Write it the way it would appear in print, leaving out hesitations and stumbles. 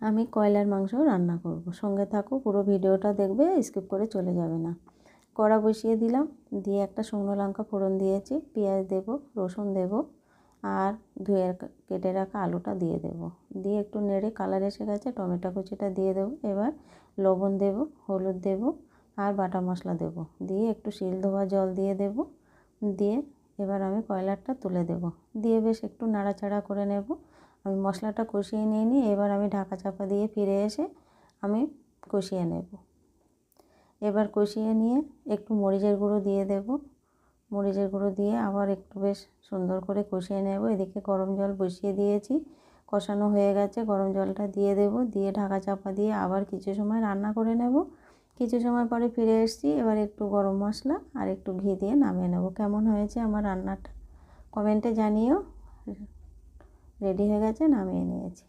আমি কয়লার মাংস রান্না করব, সঙ্গে থাকো, পুরো ভিডিওটা দেখবে, স্কিপ করে চলে যাবে না। কড়া বসিয়ে দিলাম, দিয়ে একটা শুকনো লঙ্কা ফোড়ন দিয়েছি, পেঁয়াজ দেব, রসুন দেব, আর ধুয়ে কেটে রাখা আলুটা দিয়ে দেব। দিয়ে একটু নেড়ে কালার এসে গেছে, টমেটো কুচিটা দিয়ে দেবো। এবার লবণ দেব, হলুদ দেব, আর বাটা মশলা দেব, দিয়ে একটু শিল ধোয়া জল দিয়ে দেব। দিয়ে এবার আমি কয়লারটা তুলে দেব, দিয়ে বেশ একটু নাড়াচাড়া করে নেব। আমি মশলাটা কষিয়ে নিয়ে এবার আমি ঢাকা চাপা দিয়ে ফিরে এসে আমি কষিয়ে নেব। এবার কষিয়ে নিয়ে একটু মরিচের গুঁড়ো দিয়ে দেব, মরিচের গুঁড়ো দিয়ে আবার একটু বেশ সুন্দর করে কষিয়ে নেব। এদিকে গরম জল বসিয়ে দিয়েছি, কষানো হয়ে গেছে, গরম জলটা দিয়ে দেব, দিয়ে ঢাকা চাপা দিয়ে আবার কিছু সময় রান্না করে নেব। কিছু সময় পরে ফিরে এসেছি, এবার একটু গরম মশলা আর একটু ঘি দিয়ে নামিয়ে নেব। কেমন হয়েছে আমার রান্নাটা কমেন্টে জানিও। রেডি হয়ে গেছে, নামিয়ে নিয়েছি।